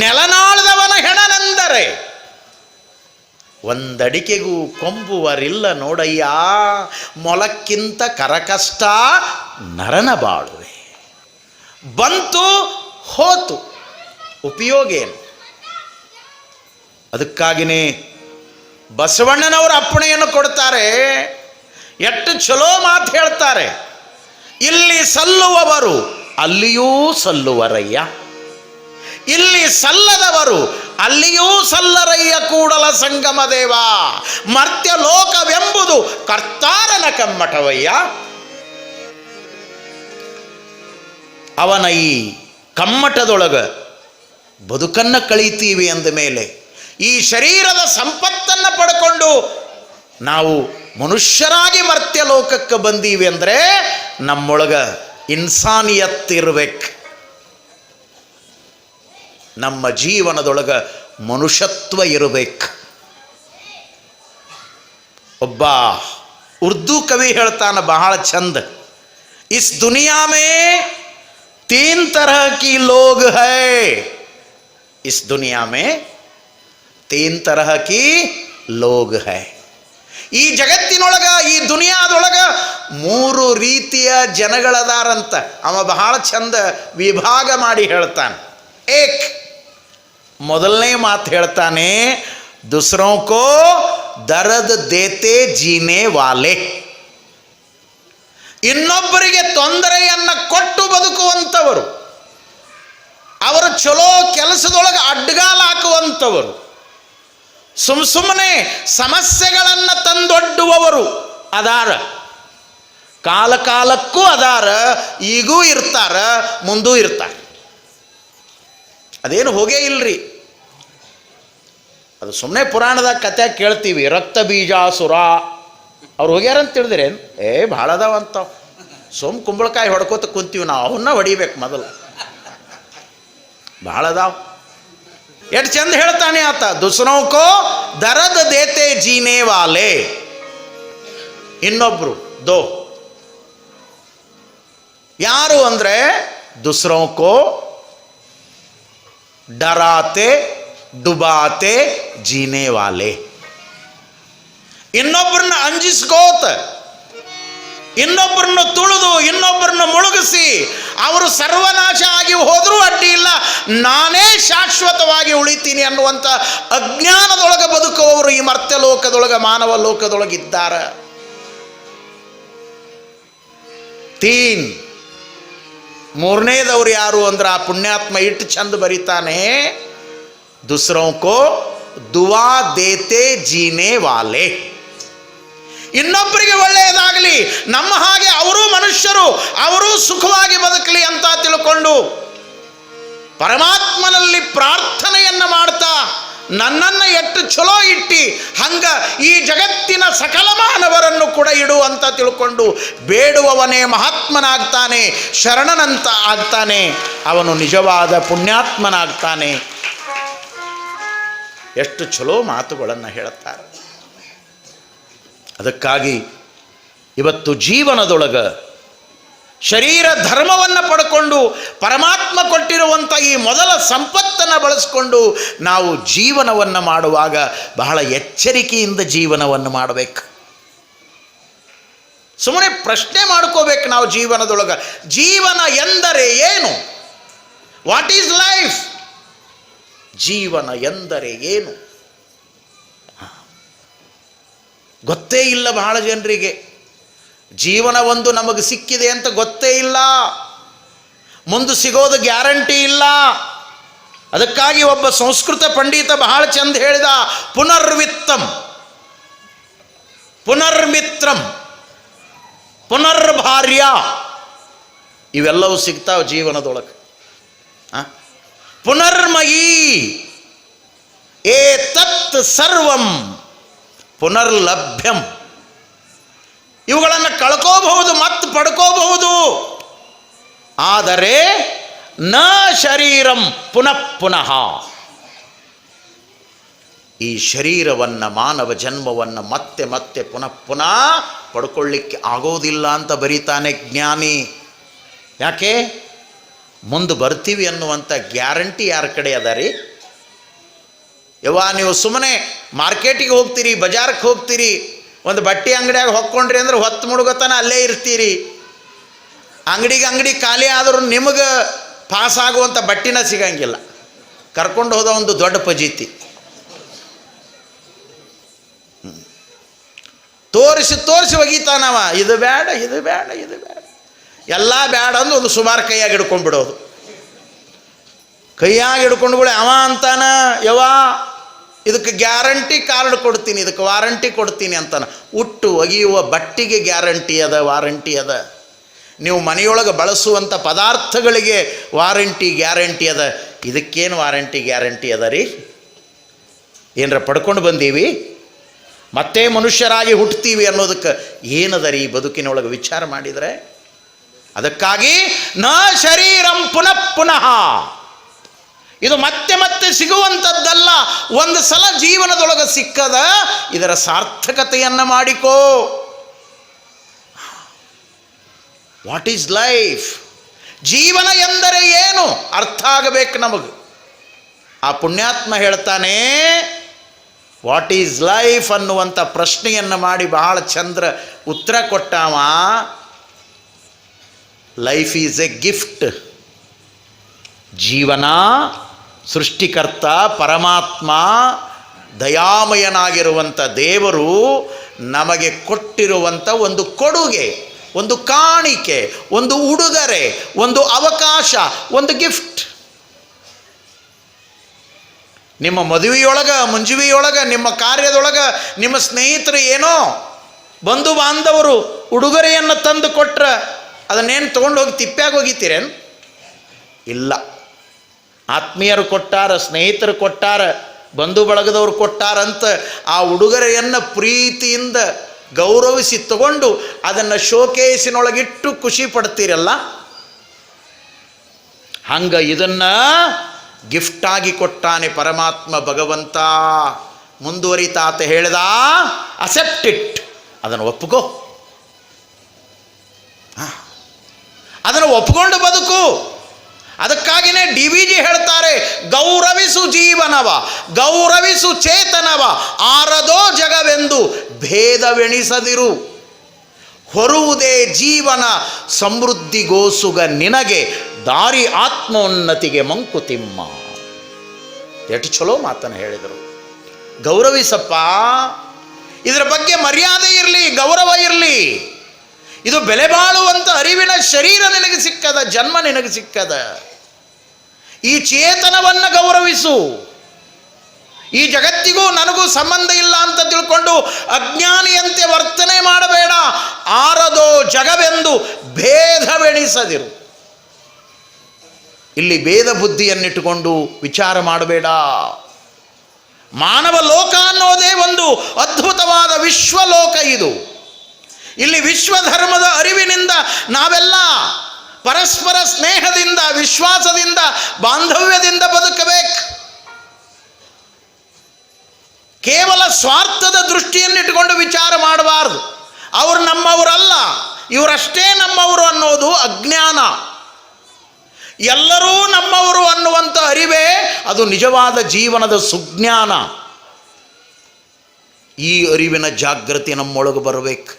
ನೆಲನಾಳದವನ ಹೆಣನೆಂದರೆ ಒಂದಡಿಕೆಗೂ ಕೊಂಬುವರಿಲ್ಲ ನೋಡಯ್ಯ, ಮೊಲಕ್ಕಿಂತ ಕರಕಷ್ಟ ನರನ ಬಾಳುವೆ. ಬಂತು ಹೋತು, ಉಪಯೋಗ ಏನು? ಅದಕ್ಕಾಗಿಯೇ ಬಸವಣ್ಣನವರು ಅಪ್ಪಣೆಯನ್ನು ಕೊಡ್ತಾರೆ. ಎಷ್ಟು ಚಲೋ ಮಾತು ಹೇಳ್ತಾರೆ. ಇಲ್ಲಿ ಸಲ್ಲುವವರು ಅಲ್ಲಿಯೂ ಸಲ್ಲುವರಯ್ಯ, ಇಲ್ಲಿ ಸಲ್ಲದವರು ಅಲ್ಲಿಯೂ ಸಲ್ಲರಯ್ಯ ಕೂಡಲ ಸಂಗಮ ದೇವ. ಮರ್ತ್ಯ ಲೋಕವೆಂಬುದು ಕರ್ತಾರನ ಕಮ್ಮಟವಯ್ಯ. ಅವನ ಈ ಕಮ್ಮಟದೊಳಗ ಬದುಕನ್ನು ಕಳೀತೀವಿ ಅಂದ ಮೇಲೆ ಈ ಶರೀರದ ಸಂಪತ್ತನ್ನು ಪಡ್ಕೊಂಡು ನಾವು ಮನುಷ್ಯರಾಗಿ ಮರ್ತ್ಯ ಲೋಕಕ್ಕೆ ಬಂದೀವಿ ಅಂದರೆ ನಮ್ಮೊಳಗ ಇನ್ಸಾನಿಯತ್ತಿರ್ಬೇಕು. ನಮ್ಮ ಜೀವನದೊಳಗ ಮನುಷ್ಯತ್ವ ಇರಬೇಕು. ಒಬ್ಬ ಉರ್ದು ಕವಿ ಹೇಳ್ತಾನೆ ಬಹಳ ಚಂದ, ಇಸ್ ದುನಿಯಾ ಮೇ ತೀನ್ ತರಹ ಕಿ ಲೋಗ್ ಹೈ, ಇಸ್ ದುನಿಯಾ ಮೇ ತೀನ್ ತರಹ ಕಿ ಲೋಗ್ ಹೈ. ಈ ಜಗತ್ತಿನೊಳಗ, ಈ ದುನಿಯಾದೊಳಗ 3 ರೀತಿಯ ಜನಗಳದಾರಂತ. ಅವ ಬಹಳ ಚಂದ ವಿಭಾಗ ಮಾಡಿ ಹೇಳ್ತಾನೆ. ಏಕ್, ಮೊದಲನೇ ಮಾತು ಹೇಳ್ತಾನೆ, दूसरों को दर्द देते जीने वाले. ಇನ್ನೊಬ್ಬರಿಗೆ ತೊಂದರೆಯನ್ನು ಕೊಟ್ಟು ಬದುಕುವಂಥವರು, ಅವರು ಚಲೋ ಕೆಲಸದೊಳಗೆ ಅಡ್ಡಗಾಲ ಹಾಕುವಂಥವರು, ಸುಮ್ಮನೆ ಸಮಸ್ಯೆಗಳನ್ನು ತಂದೊಡ್ಡುವವರು ಅದಾರ. ಕಾಲಕ್ಕೂ ಅದಾರ, ಈಗೂ ಇರ್ತಾರ, ಮುಂದೂ ಇರ್ತಾರೆ. ಅದೇನು ಹೋಗೇ ಇಲ್ರಿ. ಅದು ಸುಮ್ಮನೆ ಪುರಾಣದಾಗ ಕತೆ ಕೇಳ್ತೀವಿ. ರಕ್ತ ಬೀಜಾಸುರ ಅವ್ರು ಹೋಗ್ಯಾರಂತ ತಿಳಿದ್ರೇನು? ಭಾಳ ಅದಾವಂತ. ಕುಂಬಳಕಾಯಿ ಹೊಡ್ಕೋತ ಕುಂತೀವಿ ನಾವು, ಅವನ್ನ ಹೊಡಿಬೇಕು ಮೊದಲು. ಭಾಳ ಅದಾವ. ಎಷ್ಟು ಚಂದ ಹೇಳ್ತಾನೆ ಆತ, ದುಸ್ರೋಕೋ ದರದ್ ದೇತೆ ಜೀನೆ ವಾಲೆ. ಇನ್ನೊಬ್ರು ದೋ ಯಾರು ಅಂದರೆ ದುಸ್ರೋಕೋ ಡರಾತೆ ಡುಬಾತೆ ಜೀನೆ ವಾಲೆ. ಇನ್ನೊಬ್ಬರನ್ನ ಅಂಜಿಸ್ಕೋತ, ಇನ್ನೊಬ್ಬರನ್ನು ತುಳಿದು, ಇನ್ನೊಬ್ಬರನ್ನು ಮುಳುಗಿಸಿ ಅವರು ಸರ್ವನಾಶ ಆಗಿ ಹೋದರೂ ಅಡ್ಡಿ ಇಲ್ಲ, ನಾನೇ ಶಾಶ್ವತವಾಗಿ ಉಳಿತೀನಿ ಅನ್ನುವಂಥ ಅಜ್ಞಾನದೊಳಗೆ ಬದುಕುವವರು ಈ ಮರ್ತ್ಯ ಲೋಕದೊಳಗೆ, ಮಾನವ ಲೋಕದೊಳಗಿದ್ದಾರೆ. ತೀನ್, ಮೂರನೇದವ್ರು ಯಾರು ಅಂದ್ರೆ ಆ ಪುಣ್ಯಾತ್ಮ ಇಟ್ಟು ಚಂದ ಬರೀತಾನೆ, दूसरों को दुआ देते जीने वाले. ಇನ್ನೊಬ್ಬರಿಗೆ ಒಳ್ಳೆಯದಾಗಲಿ, ನಮ್ಮ ಹಾಗೆ ಅವರೂ ಮನುಷ್ಯರು, ಅವರೂ ಸುಖವಾಗಿ ಬದುಕಲಿ ಅಂತ ತಿಳ್ಕೊಂಡು ಪರಮಾತ್ಮನಲ್ಲಿ ಪ್ರಾರ್ಥನೆಯನ್ನು ಮಾಡ್ತಾ ನನ್ನನ್ನು ಎಷ್ಟು ಚಲೋ ಇಟ್ಟಿ ಹಂಗ ಈ ಜಗತ್ತಿನ ಸಕಲ ಮಾನವರನ್ನು ಕೂಡ ಇಡು ಅಂತ ತಿಳ್ಕೊಂಡು ಬೇಡುವವನೇ ಮಹಾತ್ಮನಾಗ್ತಾನೆ, ಶರಣನಂತ ಆಗ್ತಾನೆ, ಅವನು ನಿಜವಾದ ಪುಣ್ಯಾತ್ಮನಾಗ್ತಾನೆ. ಎಷ್ಟು ಚಲೋ ಮಾತುಗಳನ್ನು ಹೇಳುತ್ತಾರೆ. ಅದಕ್ಕಾಗಿ ಇವತ್ತು ಜೀವನದೊಳಗೆ ಶರೀರ ಧರ್ಮವನ್ನು ಪಡ್ಕೊಂಡು ಪರಮಾತ್ಮ ಕೊಟ್ಟಿರುವಂಥ ಈ ಮೊದಲ ಸಂಪತ್ತನ್ನು ಬಳಸ್ಕೊಂಡು ನಾವು ಜೀವನವನ್ನು ಮಾಡುವಾಗ ಬಹಳ ಎಚ್ಚರಿಕೆಯಿಂದ ಜೀವನವನ್ನು ಮಾಡಬೇಕು. ಸುಮ್ಮನೆ ಪ್ರಶ್ನೆ ಮಾಡ್ಕೋಬೇಕು ನಾವು ಜೀವನದೊಳಗೆ, ಜೀವನ ಎಂದರೆ ಏನು? What is life? ಜೀವನ ಎಂದರೆ ಏನು ಗೊತ್ತೇ ಇಲ್ಲ ಬಹಳ ಜನರಿಗೆ. ಜೀವನ ಒಂದು ನಮಗೆ ಸಿಕ್ಕಿದೆ ಅಂತ ಗೊತ್ತೇ ಇಲ್ಲ, ಮುಂದೆ ಸಿಗೋದು ಗ್ಯಾರಂಟಿ ಇಲ್ಲ. ಅದಕ್ಕಾಗಿ ಒಬ್ಬ ಸಂಸ್ಕೃತ ಪಂಡಿತ ಬಹಳ ಚಂದ ಹೇಳಿದ, ಪುನರ್ವಿತ್ತಂ, ಪುನರ್ಮಿತ್ರಂ, ಪುನರ್ಭಾರ್ಯ, ಇವೆಲ್ಲವೂ ಸಿಗ್ತಾವೆ ಜೀವನದೊಳಗೆ. ಪುನರ್ಮಯೀ ಏತತ್ ಸರ್ವಂ ಪುನರ್ಲಭ್ಯಂ. ಇವುಗಳನ್ನು ಕಳ್ಕೋಬಹುದು ಮತ್ತು ಪಡ್ಕೋಬಹುದು, ಆದರೆ ನ ಶರೀರಂ ಪುನಃ ಪುನಃ. ಈ ಶರೀರವನ್ನು, ಮಾನವ ಜನ್ಮವನ್ನು ಮತ್ತೆ ಮತ್ತೆ ಪುನಃ ಪುನಃ ಪಡ್ಕೊಳ್ಳಿಕ್ಕೆ ಆಗೋದಿಲ್ಲ ಅಂತ ಬರೀತಾನೆ ಜ್ಞಾನಿ. ಯಾಕೆ? ಮುಂದೆ ಬರ್ತೀವಿ ಅನ್ನುವಂಥ ಗ್ಯಾರಂಟಿ ಯಾರ ಕಡೆ ಅದ ರೀ? ನೀವು ಸುಮ್ಮನೆ ಮಾರ್ಕೆಟಿಗೆ ಹೋಗ್ತೀರಿ, ಬಜಾರಕ್ಕೆ ಹೋಗ್ತೀರಿ, ಒಂದು ಬಟ್ಟೆ ಅಂಗಡಿಯಾಗ ಹೊಕ್ಕೊಂಡ್ರಿ ಅಂದ್ರೆ ಹೊತ್ತು ಮುಳುಗತನ ಅಲ್ಲೇ ಇರ್ತೀರಿ. ಅಂಗಡಿ ಖಾಲಿ ಆದರೂ ನಿಮಗೆ ಪಾಸ್ ಆಗುವಂಥ ಬಟ್ಟಿನ ಸಿಗಂಗಿಲ್ಲ. ಕರ್ಕೊಂಡು ಹೋದ ಒಂದು ದೊಡ್ಡ ಫಜೀತಿ. ತೋರಿಸಿ ಒಗಿತಾನವ, ಇದು ಬೇಡ ಎಲ್ಲ ಬೇಡ ಅಂದು ಒಂದು ಸುಮಾರು ಕೈಯಾಗಿ ಹಿಡ್ಕೊಂಡ್ಬಿಡೋದು. ಕೈಯಾಗಿ ಹಿಡ್ಕೊಂಡುಗಳೇ ಅವ ಅಂತಾನ, ಇದಕ್ಕೆ ಗ್ಯಾರಂಟಿ ಕಾರ್ಡ್ ಕೊಡ್ತೀನಿ, ಇದಕ್ಕೆ ವಾರಂಟಿ ಕೊಡ್ತೀನಿ ಅಂತಾನೆ. ಉಟ್ಟು ಒಗೆಯುವ ಬಟ್ಟಿಗೆ ಗ್ಯಾರಂಟಿ ಅದ, ವಾರಂಟಿ ಅದ. ನೀವು ಮನೆಯೊಳಗೆ ಬಳಸುವಂಥ ಪದಾರ್ಥಗಳಿಗೆ ವಾರಂಟಿ ಗ್ಯಾರಂಟಿ ಅದ. ಇದಕ್ಕೇನು ವಾರಂಟಿ ಗ್ಯಾರಂಟಿ ಅದ ರೀ? ಏನರ ಪಡ್ಕೊಂಡು ಬಂದೀವಿ, ಮತ್ತೆ ಮನುಷ್ಯರಾಗಿ ಹುಟ್ಟುತ್ತೀವಿ ಅನ್ನೋದಕ್ಕೆ ಏನದ ರೀ ಬದುಕಿನೊಳಗೆ ವಿಚಾರ ಮಾಡಿದರೆ? ಅದಕ್ಕಾಗಿ ನ ಶರೀರಂ ಪುನಃ ಇದು ಮತ್ತೆ ಸಿಗುವಂಥದ್ದಲ್ಲ. ಒಂದು ಸಲ ಜೀವನದೊಳಗೆ ಸಿಕ್ಕದ ಇದರ ಸಾರ್ಥಕತೆಯನ್ನು ಮಾಡಿಕೋ. What is life? ಜೀವನ ಎಂದರೆ ಏನು ಅರ್ಥ ಆಗಬೇಕು ನಮಗೆ. ಆ ಪುಣ್ಯಾತ್ಮ ಹೇಳ್ತಾನೆ, ವಾಟ್ ಈಸ್ ಲೈಫ್ ಅನ್ನುವಂಥ ಪ್ರಶ್ನೆಯನ್ನು ಮಾಡಿ ಬಹಳ ಚಂದ್ರ ಉತ್ತರ ಕೊಟ್ಟಾವ. Life is a gift. ಜೀವನ ಸೃಷ್ಟಿಕರ್ತ ಪರಮಾತ್ಮ ದಯಾಮಯನಾಗಿರುವಂಥ ದೇವರು ನಮಗೆ ಕೊಟ್ಟಿರುವಂಥ ಒಂದು ಕೊಡುಗೆ, ಒಂದು ಕಾಣಿಕೆ, ಒಂದು ಉಡುಗೊರೆ, ಒಂದು ಅವಕಾಶ, ಒಂದು ಗಿಫ್ಟ್. ನಿಮ್ಮ ಮದುವೆಯೊಳಗೆ, ಮುಂಜುವಿಯೊಳಗೆ, ನಿಮ್ಮ ಕಾರ್ಯದೊಳಗೆ ನಿಮ್ಮ ಸ್ನೇಹಿತರು ಏನೋ ಬಂಧು ಬಾಂಧವರು ಉಡುಗೊರೆಯನ್ನು ತಂದು ಕೊಟ್ರೆ ಅದನ್ನೇನು ತೊಗೊಂಡು ಹೋಗಿ ತಿಪ್ಪ್ಯಾಗ ಹೋಗಿತೀರೇನು? ಇಲ್ಲ. ಆತ್ಮೀಯರು ಕೊಟ್ಟಾರ, ಸ್ನೇಹಿತರು ಕೊಟ್ಟಾರ, ಬಂಧು ಬಳಗದವರು ಕೊಟ್ಟಾರಂತ ಆ ಉಡುಗೊರೆಯನ್ನು ಪ್ರೀತಿಯಿಂದ ಗೌರವಿಸಿ ತಗೊಂಡು ಅದನ್ನು ಶೋಕೇಸಿನೊಳಗಿಟ್ಟು ಖುಷಿ ಪಡ್ತೀರಲ್ಲ, ಹಂಗೆ ಇದನ್ನು ಗಿಫ್ಟಾಗಿ ಕೊಟ್ಟಾನೆ ಪರಮಾತ್ಮ ಭಗವಂತ. ಮುಂದುವರಿತಾತ ಹೇಳ್ದ, ಅಸೆಪ್ಟ್ ಇಟ್, ಅದನ್ನು ಒಪ್ಪಿಕೋ, ಅದನ್ನು ಒಪ್ಪಿಕೊಂಡು ಬದುಕು. ಅದಕ್ಕಾಗಿಯೇ DVG ಹೇಳ್ತಾರೆ, ಗೌರವಿಸು ಜೀವನವ, ಗೌರವಿಸು ಚೇತನವ, ಆರದೋ ಜಗವೆಂದು ಭೇದವೆಣಿಸದಿರು. ಹೊರುವುದೇ ಜೀವನ ಸಮೃದ್ಧಿಗೋಸುಗ ನಿನಗೆ, ದಾರಿ ಆತ್ಮೋನ್ನತಿಗೆ ಮಂಕುತಿಮ್ಮ. ಎಷ್ಟು ಚಲೋ ಮಾತನ್ನು ಹೇಳಿದರು. ಗೌರವಿಸಪ್ಪ, ಇದರ ಬಗ್ಗೆ ಮರ್ಯಾದೆ ಇರಲಿ, ಗೌರವ ಇರಲಿ. ಇದು ಬೆಲೆ ಬಾಳುವಂಥ ಅರಿವಿನ ಶರೀರ ನಿನಗೆ ಸಿಕ್ಕದ, ಜನ್ಮ ನಿನಗೆ ಸಿಕ್ಕದ. ಈ ಚೇತನವನ್ನು ಗೌರವಿಸು. ಈ ಜಗತ್ತಿಗೂ ನನಗೂ ಸಂಬಂಧ ಇಲ್ಲ ಅಂತ ತಿಳ್ಕೊಂಡು ಅಜ್ಞಾನಿಯಂತೆ ವರ್ತನೆ ಮಾಡಬೇಡ. ಆರದೋ ಜಗವೆಂದು ಭೇದವೆಣಿಸದಿರು. ಇಲ್ಲಿ ಭೇದ ಬುದ್ಧಿಯನ್ನಿಟ್ಟುಕೊಂಡು ವಿಚಾರ ಮಾಡಬೇಡ. ಮಾನವ ಲೋಕ ಅನ್ನೋದೇ ಒಂದು ಅದ್ಭುತವಾದ ವಿಶ್ವಲೋಕ. ಇದು ಇಲ್ಲಿ ವಿಶ್ವಧರ್ಮದ ಅರಿವಿನಿಂದ ನಾವೆಲ್ಲ ಪರಸ್ಪರ ಸ್ನೇಹದಿಂದ, ವಿಶ್ವಾಸದಿಂದ, ಬಾಂಧವ್ಯದಿಂದ ಬದುಕಬೇಕು. ಕೇವಲ ಸ್ವಾರ್ಥದ ದೃಷ್ಟಿಯನ್ನಿಟ್ಟುಕೊಂಡು ವಿಚಾರ ಮಾಡಬಾರ್ದು. ಅವರು ನಮ್ಮವರಲ್ಲ, ಇವರಷ್ಟೇ ನಮ್ಮವರು ಅನ್ನೋದು ಅಜ್ಞಾನ. ಎಲ್ಲರೂ ನಮ್ಮವರು ಅನ್ನುವಂಥ ಅರಿವೇ ಅದು ನಿಜವಾದ ಜೀವನದ ಸುಜ್ಞಾನ. ಈ ಅರಿವಿನ ಜಾಗೃತಿ ನಮ್ಮೊಳಗೆ ಬರಬೇಕು.